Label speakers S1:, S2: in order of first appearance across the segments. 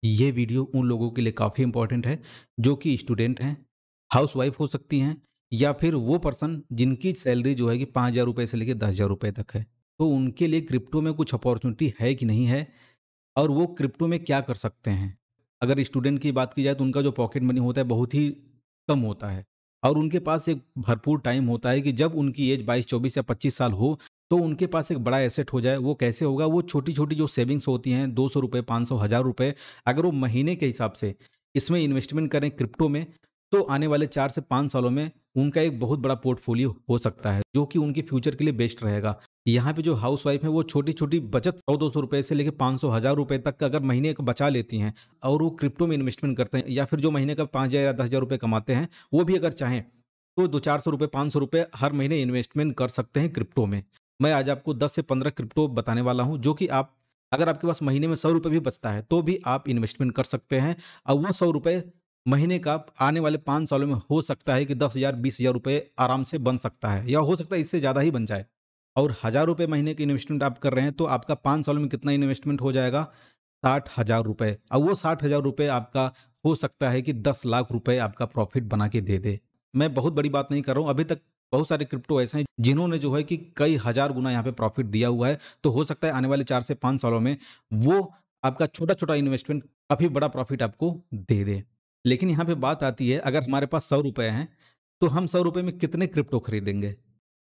S1: ये वीडियो उन लोगों के लिए काफ़ी इम्पोर्टेंट है जो कि स्टूडेंट हैं, हाउसवाइफ हो सकती हैं या फिर वो पर्सन जिनकी सैलरी जो है कि 5,000 रुपए से लेके 10,000 रुपए तक है। तो उनके लिए क्रिप्टो में कुछ अपॉर्च्युनिटी है कि नहीं है और वो क्रिप्टो में क्या कर सकते हैं? अगर स्टूडेंट की बात की जाए तो उनका जो पॉकेट मनी होता है बहुत ही कम होता है और उनके पास एक भरपूर टाइम होता है कि जब उनकी एज 22, 24 या 25 साल हो तो उनके पास एक बड़ा एसेट हो जाए। वो कैसे होगा? वो छोटी-छोटी जो सेविंग्स होती हैं, 200 रुपए, 500, 1000 रुपए, अगर वो महीने के हिसाब से इसमें इन्वेस्टमेंट करें क्रिप्टो में, तो आने वाले 4 से 5 सालों में उनका एक बहुत बड़ा पोर्टफोलियो हो सकता है, जो कि उनके फ्यूचर के लिए बेस्ट रहेगा। यहाँ पे जो हाउसवाइफ है वो छोटी-छोटी बचत 100-200 रुपए से लेके 500, 1000 रुपए तक का अगर महीने का बचा लेती हैं और वो क्रिप्टो में इन्वेस्टमेंट करते हैं या फिर जो महीने का 5,000 या 10,000 रुपए कमाते हैं, वो भी अगर चाहें तो 200-400 रुपए, 500 रुपए हर महीने इन्वेस्टमेंट कर सकते हैं क्रिप्टो में। मैं आज आपको 10 से 15 क्रिप्टो बताने वाला हूँ, जो कि आप अगर आपके पास महीने में 100 रुपए भी बचता है, तो भी आप इन्वेस्टमेंट कर सकते हैं और वो 100 रुपए महीने का आने वाले 5 सालों में हो सकता है कि 10,000, 20,000 रुपए आराम से बन सकता है या हो सकता है इससे ज़्यादा ही बन जाए। और 1,000 रुपए महीने की इन्वेस्टमेंट आप कर रहे हैं, तो आपका 5 सालों में कितना इन्वेस्टमेंट हो जाएगा? 60,000 रुपए। और वो 60,000 रुपए आपका हो सकता है कि 10 लाख रुपए आपका प्रॉफ़िट बना के दे दे। मैं बहुत बड़ी बात नहीं कर रहा हूँ, अभी तक बहुत सारे क्रिप्टो ऐसे हैं जिन्होंने जो है कि कई हज़ार गुना यहाँ पे प्रॉफ़िट दिया हुआ है। तो हो सकता है आने वाले 4 से 5 सालों में वो आपका छोटा-छोटा इन्वेस्टमेंट काफ़ी बड़ा प्रॉफ़िट आपको दे दे। लेकिन यहाँ पे बात आती है, अगर हमारे पास 100 रुपए हैं, तो हम 100 रुपए में कितने क्रिप्टो खरीदेंगे?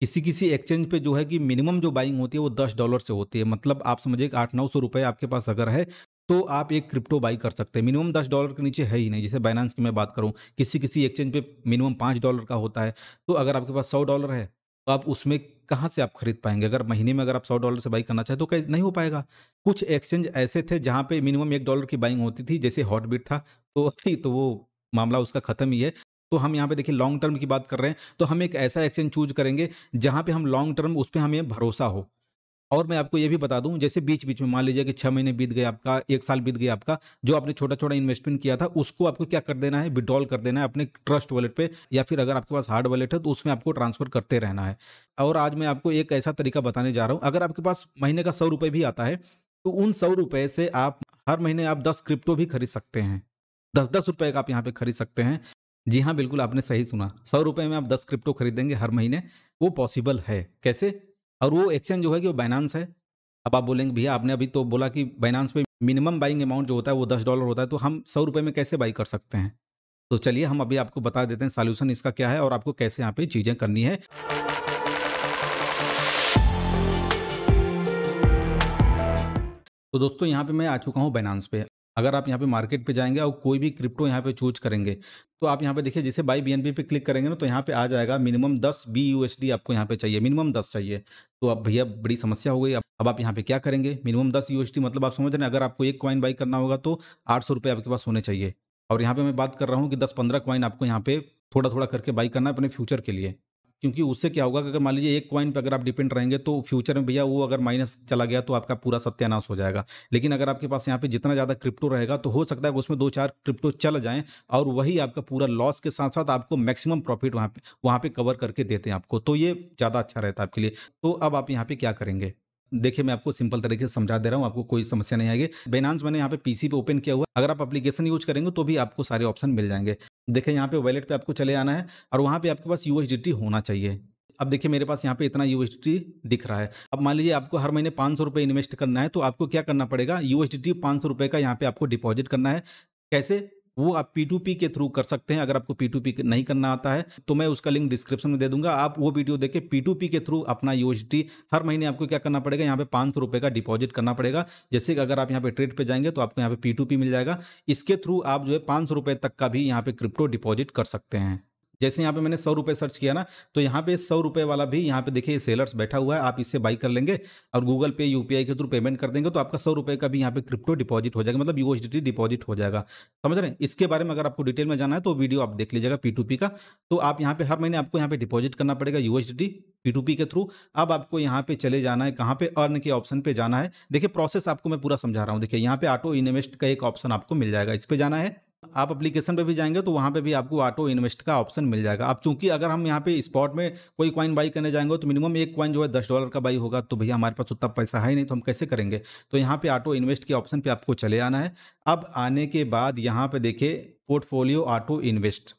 S1: किसी-किसी एक्सचेंज पे जो है कि मिनिमम जो बाइंग होती है वो $10 से होती है। मतलब आप समझिए कि 800-900 रुपए आपके पास अगर है, तो आप एक क्रिप्टो बाई कर सकते हैं। मिनिमम $10 के नीचे है ही नहीं। जैसे बाइनेंस की मैं बात करूँ, किसी-किसी एक्सचेंज पे मिनिमम $5 का होता है। तो अगर आपके पास $100 है, तो आप उसमें कहाँ से आप खरीद पाएँगे? अगर महीने में अगर आप $100 से बाई करना चाहें तो कहीं नहीं हो पाएगा। कुछ एक्सचेंज ऐसे थे जहाँ पे मिनिमम $1 की बाइंग होती थी, जैसे हॉटबिट था, तो अभी तो वो मामला उसका खत्म ही है। तो हम यहाँ पे देखिए लॉन्ग टर्म की बात कर रहे हैं, तो हम एक ऐसा एक्सचेंज चूज़ करेंगे जहाँ पे हम लॉन्ग टर्म उस पे हमें भरोसा हो। और मैं आपको ये भी बता दूँ, जैसे बीच-बीच में मान लीजिए कि 6 महीने बीत गए आपका, 1 साल बीत गया आपका, जो आपने छोटा-छोटा इन्वेस्टमेंट किया था, उसको आपको क्या कर देना है, विथड्रॉल कर देना है अपने ट्रस्ट वॉलेट पे या फिर अगर आपके पास हार्ड वॉलेट है तो उसमें आपको ट्रांसफ़र करते रहना है। और आज मैं आपको एक ऐसा तरीका बताने जा रहा हूँ, अगर आपके पास महीने का ₹100 भी आता है, तो उन ₹100 से आप हर महीने आप 10 क्रिप्टो भी खरीद सकते हैं। ₹10-10 का आप यहाँ पे खरीद सकते हैं। जी हाँ, बिल्कुल आपने सही सुना। ₹100 में आप 10 क्रिप्टो खरीदेंगे हर महीने, वो पॉसिबल है। कैसे? और वो एक्सचेंज जो है कि वो बाइनेंस है। अब आप बोलेंगे भैया आपने अभी तो बोला कि बाइनेंस पे मिनिमम बाइंग अमाउंट जो होता है वो $10 होता है, तो हम ₹100 में कैसे बाई कर सकते हैं? तो चलिए हम अभी आपको बता देते हैं सॉल्यूशन इसका क्या है और आपको कैसे यहाँ पे चीज़ें करनी है। तो दोस्तों यहाँ पे मैं आ चुका हूँ बाइनेंस पे। अगर आप यहाँ पे मार्केट पे जाएँगे और कोई भी क्रिप्टो यहाँ पे चूज़ करेंगे, तो आप यहाँ पे देखिए जैसे बाय बीएनबी पे क्लिक करेंगे ना, तो यहाँ पे आ जाएगा मिनिमम 10 बीयूएसडी आपको यहाँ पे चाहिए, मिनिमम 10 चाहिए। तो अब भैया बड़ी समस्या हो गई। अब आप यहाँ पे क्या करेंगे? मिनिमम 10 यूएसडी मतलब आप समझ रहे हैं, अगर आपको 1 कॉइन बाय करना होगा तो ₹800 आपके पास होने चाहिए। और यहाँ पे मैं बात कर रहा हूँ कि 10-15 कॉइन आपको यहाँ पे थोड़ा-थोड़ा करके बाय करना है अपने फ्यूचर के लिए। क्योंकि उससे क्या होगा कि अगर मान लीजिए 1 कॉइन पे अगर आप डिपेंड रहेंगे तो फ्यूचर में भैया वो अगर माइनस चला गया तो आपका पूरा सत्यानाश हो जाएगा। लेकिन अगर आपके पास यहाँ पे जितना ज़्यादा क्रिप्टो रहेगा तो हो सकता है कि उसमें 2-4 क्रिप्टो चल जाएँ और वही आपका पूरा लॉस के साथ-साथ आपको मैक्सिमम प्रॉफ़िट वहाँ पे कवर करके देते हैं आपको। तो ये ज़्यादा अच्छा रहता है आपके लिए। तो अब आप यहाँ पे क्या करेंगे? देखिए, मैं आपको सिंपल तरीके से समझा दे रहा हूँ, आपको कोई समस्या नहीं आएगी। बाइनेंस मैंने यहाँ पे पीसी पे ओपन किया हुआ है। अगर आप एप्लीकेशन यूज़ करेंगे तो भी आपको सारे ऑप्शन मिल जाएँगे। देखिए, यहाँ पे वॉलेट पे आपको चले आना है और वहाँ पे आपके पास यूएसडीटी होना चाहिए। अब देखिए मेरे पास यहाँ पे इतना यूएसडीटी दिख रहा है। अब मान लीजिए आपको हर महीने ₹500 इन्वेस्ट करना है, तो आपको क्या करना पड़ेगा? यूएसडीटी ₹500 का यहाँ पे आपको डिपॉज़िट करना है। कैसे? वो आप पी2पी के थ्रू कर सकते हैं। अगर आपको पी2पी नहीं करना आता है, तो मैं उसका लिंक डिस्क्रिप्शन में दे दूँगा। आप वो वीडियो देख के पी2पी के थ्रू अपना यूएसडीटी हर महीने आपको क्या करना पड़ेगा? यहाँ पे ₹500 का डिपॉज़िट करना पड़ेगा। जैसे कि अगर आप यहाँ पे ट्रेड पे जाएँगे, तो आपको यहाँ पे पी2पी मिल जाएगा। इसके थ्रू आप जो है ₹500 तक का भी यहाँ पे क्रिप्टो डिपॉज़िट कर सकते हैं। जैसे यहाँ पे मैंने ₹100 सर्च किया ना, तो यहाँ पे ₹100 वाला भी यहाँ पे देखिए सेलर्स बैठा हुआ है, आप इससे बाई कर लेंगे और गूगल पे, यूपीआई के थ्रू पेमेंट कर देंगे, तो आपका ₹100 का भी यहाँ पे क्रिप्टो डिपॉज़िट हो जाएगा, मतलब यूएसडीटी डिपॉज़िट हो जाएगा। समझ रहे हैं? इसके बारे में अगर आपको डिटेल में जानना है, तो वीडियो आप देख लीजिएगा पी2पी का। तो आप यहाँ पे हर महीने आपको यहाँ पे डिपॉज़िट करना पड़ेगा यूएसडीटी पी2पी के थ्रू। अब आपको यहाँ पे चले जाना है, कहाँ पे? अर्न के ऑप्शन पे जाना है। देखिए प्रोसेस आपको मैं पूरा समझा रहा हूँ। देखिए यहाँ पे ऑटो इन्वेस्ट का एक ऑप्शन आपको मिल जाएगा, इस पे जाना है। आप एप्लीकेशन पे भी जाएंगे तो वहाँ पे भी आपको ऑटो इन्वेस्ट का ऑप्शन मिल जाएगा। अब चूंकि अगर हम यहाँ पे स्पॉट में कोई कॉइन बाई करने जाएंगे तो मिनिमम एक कॉइन जो है $10 का बाई होगा, तो भैया हमारे पास उतना पैसा है ही नहीं, तो हम कैसे करेंगे। तो यहाँ पे ऑटो इन्वेस्ट के ऑप्शन पे आपको चले आना है। अब आने के बाद यहाँ पे देखिए पोर्टफोलियो ऑटो इन्वेस्ट,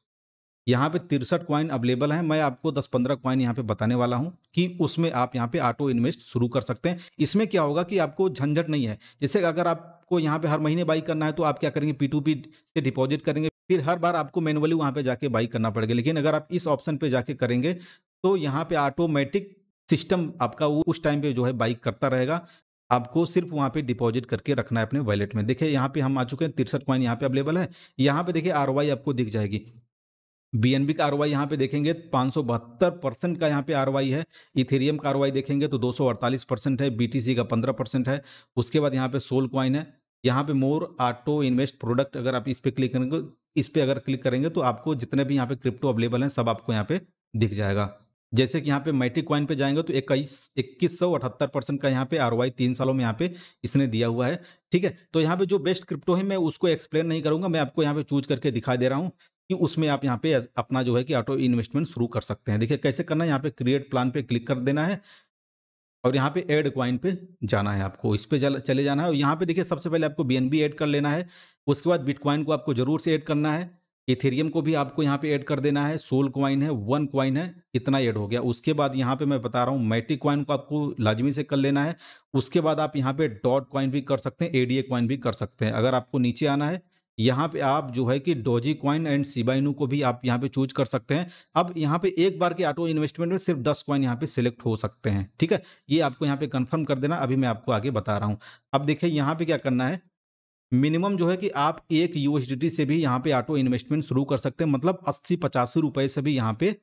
S1: यहाँ पे 63 कॉइन अवेलेबल हैं। मैं आपको 10-15 कॉइन यहाँ पे बताने वाला हूँ कि उसमें आप यहाँ पे ऑटो इन्वेस्ट शुरू कर सकते हैं। इसमें क्या होगा कि आपको झंझट नहीं है। जैसे अगर आपको यहाँ पे हर महीने बाई करना है तो आप क्या करेंगे, P2P से डिपॉजिट करेंगे, फिर हर बार आपको मैनुअली वहाँ पे जाके बाई करना पड़ेगा। लेकिन अगर आप इस ऑप्शन पे जाके करेंगे तो यहाँ पे ऑटोमेटिक सिस्टम आपका वो उस टाइम पे जो है बाई करता रहेगा। आपको सिर्फ वहाँ पे डिपॉजिट करके रखना है अपने वॉलेट में। देखिए यहाँ पे हम आ चुके हैं, 63 कॉइन यहाँ पे अवेलेबल है। यहाँ पे देखिए ROI आपको दिख जाएगी। BNB का ROI यहाँ पे देखेंगे 572% का यहाँ पे ROI है। इथेरियम का ROI देखेंगे तो 248% है। BTC का 15% है। उसके बाद यहाँ पे सोल कॉइन है। यहाँ पे मोर ऑटो इन्वेस्ट प्रोडक्ट, अगर आप इस पे क्लिक करेंगे, इस पे अगर क्लिक करेंगे तो आपको जितने भी यहाँ पे क्रिप्टो अवेलेबल हैं सब आपको यहाँ पे दिख जाएगा। जैसे कि यहाँ पे मैटिक कॉइन पे जाएंगे तो 2178% का यहाँ पे ROI 3 सालों में यहाँ पे इसने दिया हुआ है। ठीक है, तो यहाँ पे जो बेस्ट क्रिप्टो है मैं उसको एक्सप्लेन नहीं करूंगा, मैं आपको यहाँ पे चूज करके दिखा दे रहा हूँ कि उसमें आप यहाँ पे अपना जो है कि ऑटो इन्वेस्टमेंट शुरू कर सकते हैं। देखिए कैसे करना है, यहाँ पे क्रिएट प्लान पे क्लिक कर देना है और यहाँ पे ऐड कॉइन पे जाना है, आपको इस पे चले जाना है। और यहाँ पे देखिए सबसे पहले आपको BNB ऐड कर लेना है। उसके बाद बिटकॉइन को आपको जरूर से ऐड करना है। इथेरियम को भी आपको यहाँ पे ऐड कर देना है। सोल कॉइन है, वन कॉइन है, इतना ऐड हो गया। उसके बाद यहाँ पे मैं बता रहा हूँ मैटिक कॉइन को आपको लाजमी से कर लेना है। उसके बाद आप यहाँ पे डॉट कॉइन भी कर सकते हैं, ADA कॉइन भी कर सकते हैं। अगर आपको नीचे आना है यहाँ पे आप जो है कि doji coin and Shiba Inu को भी आप यहाँ पे चूज कर सकते हैं। अब यहाँ पे एक बार के ऑटो इन्वेस्टमेंट में सिर्फ 10 कॉइन यहाँ पे सिलेक्ट हो सकते हैं। ठीक है, ये आपको यहाँ पे कंफर्म कर देना, अभी मैं आपको आगे बता रहा हूँ। अब देखिए यहाँ पे क्या करना है, मिनिमम जो है कि आप 1 USDT से भी यहाँ पे ऑटो इन्वेस्टमेंट शुरू कर सकते हैं, मतलब 80-85 रुपए से भी यहाँ पे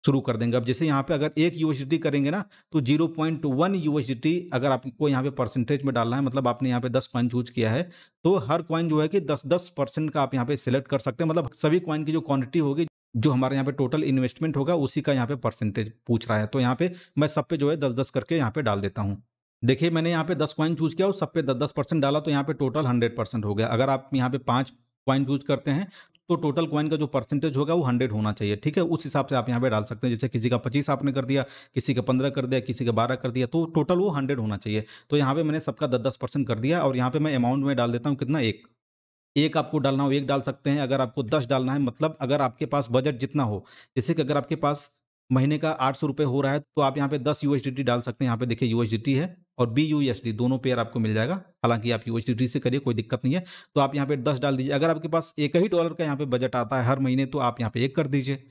S1: शुरू कर देंगे। अब जैसे यहाँ पे अगर 1 USDT करेंगे ना तो 0.1 USDT अगर आपको यहाँ पे परसेंटेज में डालना है, मतलब आपने यहाँ पे 10 कॉइन चूज किया है तो हर कॉइन जो है कि 10% का आप यहाँ पे सिलेक्ट कर सकते हैं। मतलब सभी कॉइन की जो क्वांटिटी होगी, जो हमारे यहाँ पे टोटल इन्वेस्टमेंट होगा, उसी का यहाँ पे परसेंटेज पूछ रहा है। तो यहाँ पे मैं सब पे जो है 10-10 करके यहाँ पे डाल देता हूँ। देखिए मैंने यहाँ पे 10 कॉइन चूज किया और सब पे 10-10% डाला, तो यहाँ पे टोटल 100% हो गया। अगर आप यहाँ पे 5 कॉइन चूज करते हैं तो टोटल कॉइन का जो परसेंटेज होगा वो 100 होना चाहिए। ठीक है, उस हिसाब से आप यहाँ पे डाल सकते हैं। जैसे किसी का 25 आपने कर दिया, किसी का 15 कर दिया, किसी का 12 कर दिया, तो टोटल वो 100 होना चाहिए। तो यहाँ पे मैंने सबका 10-10% कर दिया और यहाँ पे मैं अमाउंट में डाल देता हूँ कितना, एक आपको डालना हो एक डाल सकते हैं। अगर आपको 10 डालना है, मतलब अगर आपके पास बजट जितना हो, जैसे कि अगर आपके पास महीने का 800 रुपये हो रहा है तो आप यहाँ पे 10 USDT डाल सकते हैं। यहाँ पे देखिए USDT है और BUSD दोनों पेयर आपको मिल जाएगा। हालांकि आप USDT से करिए, कोई दिक्कत नहीं है। तो आप यहाँ पे 10 डाल दीजिए। अगर आपके पास $1 का यहाँ पे बजट आता है हर महीने तो आप यहाँ पे 1 कर दीजिए,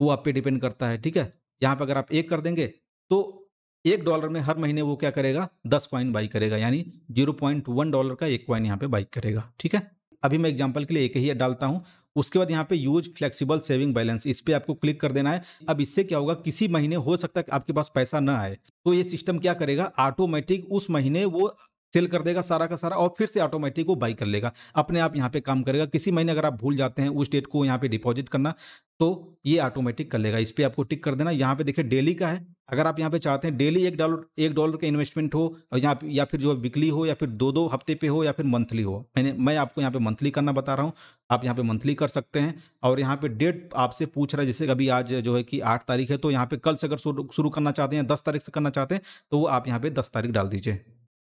S1: वो आप पे डिपेंड करता है। ठीक है, यहाँ पे अगर आप 1 कर देंगे तो $1 में हर महीने वो क्या करेगा, 10 कॉइन बाई करेगा, यानी $0.1 का एक कॉइन यहाँ पे बाई करेगा। ठीक है, अभी मैं एग्जांपल के लिए एक ही डालता हूं। उसके बाद यहाँ पे यूज फ्लेक्सिबल सेविंग बैलेंस, इस पे आपको क्लिक कर देना है। अब इससे क्या होगा, किसी महीने हो सकता है कि आपके पास पैसा ना आए, तो ये सिस्टम क्या करेगा, ऑटोमेटिक उस महीने वो सेल कर देगा सारा का सारा और फिर से ऑटोमेटिक वो बाई कर लेगा, अपने आप यहाँ पे काम करेगा। किसी महीने अगर आप भूल जाते हैं उस डेट को यहाँ पे डिपॉजिट करना तो ये ऑटोमेटिक कर लेगा। इस पे आपको टिक कर देना। यहाँ पे देखिए डेली का है, अगर आप यहाँ पे चाहते हैं डेली $1 का इन्वेस्टमेंट हो और यहाँ या फिर जो वीकली हो या फिर 2-2 हफ्ते पे हो या फिर मंथली हो, मैं आपको यहाँ पे मंथली करना बता रहा हूँ, आप यहाँ पे मंथली कर सकते हैं। और यहाँ पे डेट आपसे पूछ रहा है, जैसे अभी आज जो है कि 8 तारीख है, तो यहाँ पे कल से अगर शुरू करना चाहते हैं, 10 तारीख से करना चाहते हैं, तो वो आप यहाँ पे 10 तारीख डाल दीजिए।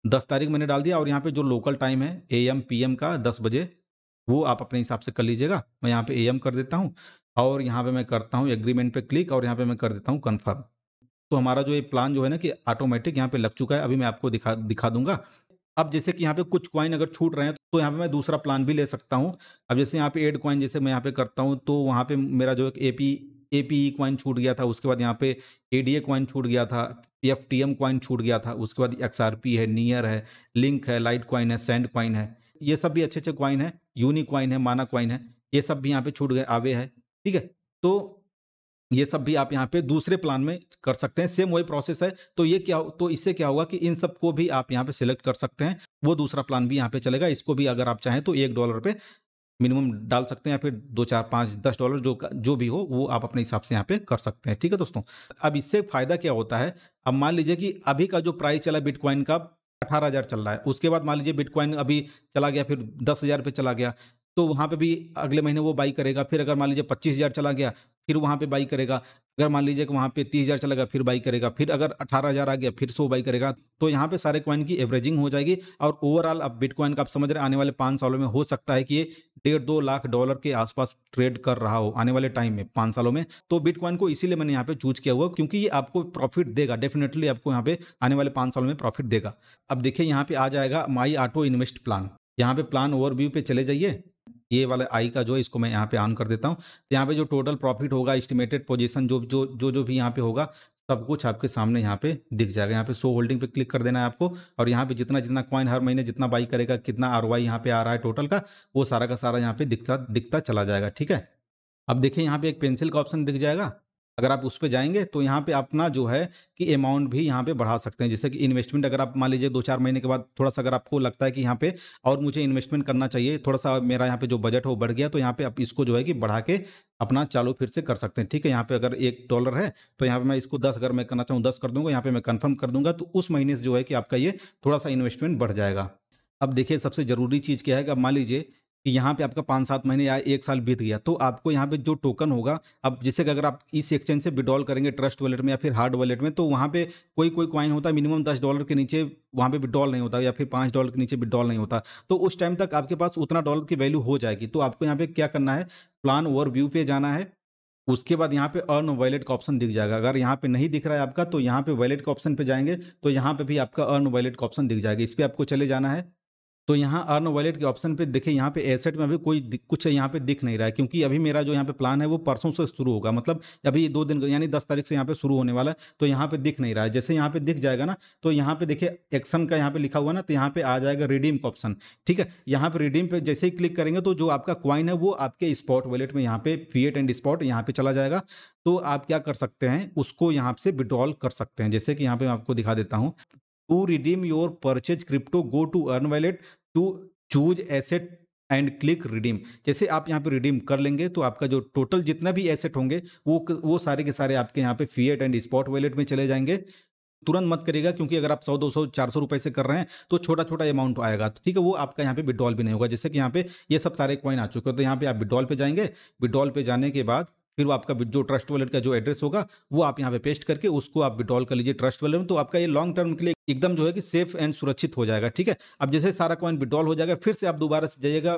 S1: 10 तारीख मैंने डाल दिया और यहाँ पे जो लोकल टाइम है AM PM का 10 बजे, वो आप अपने हिसाब से कर लीजिएगा। मैं यहाँ पे AM कर देता हूँ और यहाँ पे मैं करता हूँ एग्रीमेंट पे क्लिक और यहाँ पे मैं कर देता हूँ कन्फर्म। तो हमारा जो ये प्लान जो है ना कि ऑटोमेटिक यहाँ पे लग चुका है। अभी मैं आपको दिखा दूंगा। अब जैसे कि यहाँ पे कुछ कॉइन अगर छूट रहे हैं तो यहाँ पे मैं दूसरा प्लान भी ले सकता हूँ। अब जैसे यहाँ पे ऐड कॉइन जैसे मैं यहाँ पे करता हूँ तो वहाँ पे मेरा जो एक APE कॉइन छूट गया था, उसके बाद यहाँ पे ADA कॉइन छूट गया था, FTM कॉइन छूट गया था, उसके बाद XRP है, नियर है, लिंक है, लाइट कॉइन है, सैंड कॉइन है, ये सब भी अच्छे अच्छे कॉइन है, यूनी कॉइन है, माना कॉइन है, ये सब भी यहाँ पे छूट गए, आवे है। ठीक है, तो ये सब भी आप यहाँ पे दूसरे प्लान में कर सकते हैं, सेम वही प्रोसेस है। तो ये क्या, तो इससे क्या होगा कि इन सब को भी आप यहाँ पे सिलेक्ट कर सकते हैं, वो दूसरा प्लान भी यहाँ पे चलेगा। इसको भी अगर आप चाहें तो $1 पे मिनिमम डाल सकते हैं या फिर 2, 4, 5, $10 जो भी हो वो आप अपने हिसाब से यहाँ पे कर सकते हैं। ठीक है दोस्तों, अब इससे फायदा क्या होता है, अब मान लीजिए कि अभी का जो प्राइस चला बिटकॉइन का 18,000 चल रहा है, उसके बाद मान लीजिए बिटकॉइन अभी चला गया फिर 10,000 पे चला गया, तो वहाँ पे भी अगले महीने वो बाई करेगा। फिर अगर मान लीजिए 25,000 चला गया, फिर वहाँ पे बाई करेगा। अगर मान लीजिए कि वहाँ पे 30,000 चला गया, फिर बाई करेगा। फिर अगर 18,000 आ गया, फिर से वो बाई करेगा। तो यहाँ पे सारे कॉइन की एवरेजिंग हो जाएगी और ओवरऑल अब बिटकॉइन का आप समझ रहे हैं आने वाले 5 सालों में हो सकता है कि ये 1.5-2 लाख डॉलर के आसपास ट्रेड कर रहा हो आने वाले टाइम में 5 सालों में। तो बिटकॉइन को इसीलिए मैंने यहाँ पे चूज किया हुआ, क्योंकि ये आपको प्रॉफिट देगा, डेफिनेटली आपको यहाँ पे आने वाले 5 सालों में प्रॉफिट देगा। अब देखिए यहाँ पे आ जाएगा माई ऑटो इन्वेस्ट प्लान। यहाँ पे प्लान ओवरव्यू पे चले जाइए। ये वाला आई का जो है इसको मैं यहाँ पे ऑन कर देता हूँ। तो यहाँ पे जो टोटल प्रॉफिट होगा, एस्टिमेटेड पोजीशन जो भी यहाँ पे होगा, सब कुछ आपके सामने यहाँ पे दिख जाएगा। यहाँ पे शो होल्डिंग पे क्लिक कर देना है आपको और यहाँ पे जितना जितना कॉइन हर महीने जितना बाई करेगा, कितना आरओआई यहाँ पे आ रहा है टोटल का, वो सारा का सारा यहाँ पे दिखता चला जाएगा। ठीक है, अब देखिए यहाँ पे एक पेंसिल का ऑप्शन दिख जाएगा। अगर आप उस पे जाएंगे तो यहाँ पे अपना जो है कि अमाउंट भी यहाँ पे बढ़ा सकते हैं। जैसे कि इन्वेस्टमेंट अगर आप मान लीजिए 2-4 महीने के बाद थोड़ा सा अगर आपको लगता है कि यहाँ पे और मुझे इन्वेस्टमेंट करना चाहिए, थोड़ा सा मेरा यहाँ पे जो बजट हो बढ़ गया, तो यहाँ पे आप इसको जो है कि बढ़ा के अपना चालू फिर से कर सकते हैं। ठीक है, यहाँ पे अगर $1 है तो यहाँ पे मैं इसको 10 अगर मैं करना चाहूँ 10 कर दूंगा, यहाँ पे मैं कन्फर्म कर दूंगा। तो उस महीने से जो है कि आपका ये थोड़ा सा इन्वेस्टमेंट बढ़ जाएगा। अब देखिए सबसे जरूरी चीज़ क्या है कि अब मान लीजिए कि यहाँ पे आपका 5-7 महीने या 1 साल बीत गया, तो आपको यहाँ पे जो टोकन होगा, अब जैसे कि अगर आप इस एक्सचेंज से विड्रॉल करेंगे ट्रस्ट वॉलेट में या फिर हार्ड वॉलेट में, तो वहाँ पे कोई कोई कॉइन होता है मिनिमम $10 के नीचे वहाँ पे विड्रॉल नहीं होता, या फिर $5 के नीचे विड्रॉल नहीं होता। तो उस टाइम तक आपके पास उतना डॉलर की वैल्यू हो जाएगी। तो आपको यहाँ पे क्या करना है, प्लान ओवरव्यू पे जाना है। उसके बाद यहाँ पे अर्न वॉलेट का ऑप्शन दिख जाएगा। अगर यहाँ पे नहीं दिख रहा है आपका, तो यहाँ पे वॉलेट के ऑप्शन पे जाएंगे तो यहाँ पे भी आपका अर्न वॉलेट का ऑप्शन दिख जाएगा। इस पे आपको चले जाना है। तो यहाँ अर्न वॉलेट के ऑप्शन पे देखिए, यहाँ पे एसेट में अभी कोई कुछ यहाँ पे दिख नहीं रहा है, क्योंकि अभी मेरा जो यहाँ पे प्लान है वो परसों से शुरू होगा, मतलब अभी 2 दिन यानी 10 तारीख से यहाँ पे शुरू होने वाला है। तो यहाँ पे दिख नहीं रहा है। जैसे यहाँ पे दिख जाएगा ना, तो यहाँ पे देखिए एक्शन का यहाँ पे लिखा हुआ ना, तो यहाँ पे आ जाएगा रिडीम का ऑप्शन। ठीक है, यहाँ पे रिडीम पे जैसे ही क्लिक करेंगे तो जो आपका क्वाइन है वो आपके स्पॉट वॉलेट में यहाँ पे फिएट एंड स्पॉट यहाँ पे चला जाएगा। तो आप क्या कर सकते हैं, उसको यहाँ से विड्रॉल कर सकते हैं। जैसे कि यहाँ पे मैं आपको दिखा देता हूँ, to redeem your purchase crypto go to earn wallet to choose asset and click redeem. जैसे आप यहाँ पे रिडीम कर लेंगे तो आपका जो टोटल जितना भी एसेट होंगे वो सारे के सारे आपके यहाँ पे फिएट एंड स्पॉट वॉलेट में चले जाएंगे। तुरंत मत करिएगा, क्योंकि अगर आप 100, 200, 400 रुपए से कर रहे हैं तो छोटा छोटा अमाउंट आएगा, तो ठीक है, वो आपका यहाँ पे विड्रॉल भी नहीं होगा। जैसे कि यहाँ पे ये सब सारे कॉइन आ चुके हैं, तो यहाँ पे आप विड्रॉल पे जाएंगे। विड्रॉल पे जाने के बाद फिर वो आपका जो ट्रस्ट वॉलेट का जो एड्रेस होगा वो आप यहाँ पे पेस्ट करके उसको आप विड्रॉल कर लीजिए ट्रस्ट वॉलेट में। तो आपका ये लॉन्ग टर्म के लिए एकदम जो है कि सेफ एंड सुरक्षित हो जाएगा। ठीक है, अब जैसे सारा कॉइन विड्रॉल हो जाएगा, फिर से आप दोबारा से जाइएगा,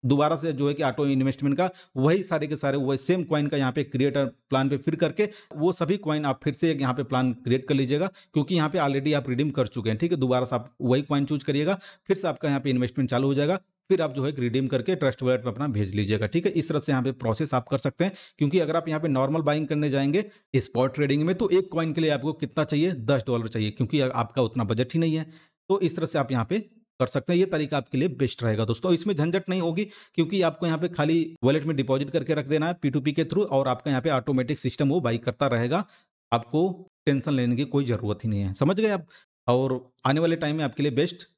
S1: दोबारा से जो है कि ऑटो इन्वेस्टमेंट का वही सारे के सारे वही सेम कॉइन का यहाँ पे क्रिएटर प्लान पे फिर करके वो सभी कॉइन आप फिर से यहाँ पे प्लान क्रिएट कर लीजिएगा, क्योंकि यहाँ पे ऑलरेडी आप रिडीम कर चुके हैं। ठीक है, दोबारा से आप वही कॉइन चूज करिएगा, फिर से आपका यहाँ पे इन्वेस्टमेंट चालू हो जाएगा, फिर आप जो है रिडीम करके ट्रस्ट वॉलेट में अपना भेज लीजिएगा। ठीक है, इस तरह से यहाँ पे प्रोसेस आप कर सकते हैं। क्योंकि अगर आप यहाँ पे नॉर्मल बाइंग करने जाएंगे स्पॉट ट्रेडिंग में, तो एक कॉइन के लिए आपको कितना चाहिए, $10 चाहिए, क्योंकि आपका उतना बजट ही नहीं है। तो इस तरह से आप यहाँ पे कर सकते हैं। ये तरीका आपके लिए बेस्ट रहेगा दोस्तों। इसमें झंझट नहीं होगी, क्योंकि आपको यहाँ पे खाली वॉलेट में डिपॉजिट करके रख देना है P2P के थ्रू, और आपका यहाँ पे ऑटोमेटिक सिस्टम वो बाई करता रहेगा। आपको टेंशन लेने की कोई ज़रूरत ही नहीं है, समझ गए आप। और आने वाले टाइम में आपके लिए बेस्ट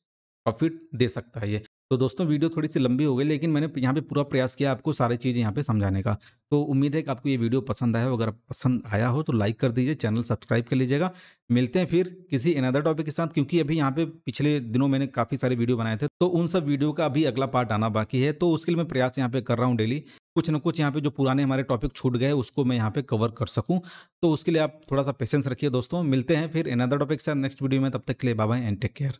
S1: प्रॉफिट दे सकता है ये। तो दोस्तों वीडियो थोड़ी सी लंबी हो गई, लेकिन मैंने यहाँ पे पूरा प्रयास किया आपको सारी चीज़ें यहाँ पे समझाने का। तो उम्मीद है कि आपको ये वीडियो पसंद आया हो। अगर पसंद आया हो तो लाइक कर दीजिए, चैनल सब्सक्राइब कर लीजिएगा। मिलते हैं फिर किसी अनदर टॉपिक के साथ, क्योंकि अभी यहाँ पे पिछले दिनों मैंने काफ़ी सारे वीडियो बनाए थे, तो उन सब वीडियो का अभी अगला पार्ट आना बाकी है। तो उसके लिए मैं प्रयास यहाँ पे कर रहा हूँ डेली कुछ ना कुछ यहाँ पे जो पुराने हमारे टॉपिक छूट गए उसको मैं यहाँ पे कवर कर सकूँ। तो उसके लिए आप थोड़ा सा पेशेंस रखिए दोस्तों। मिलते हैं फिर अनदर टॉपिक के साथ नेक्स्ट वीडियो में, तब तक के लिए bye bye and take care.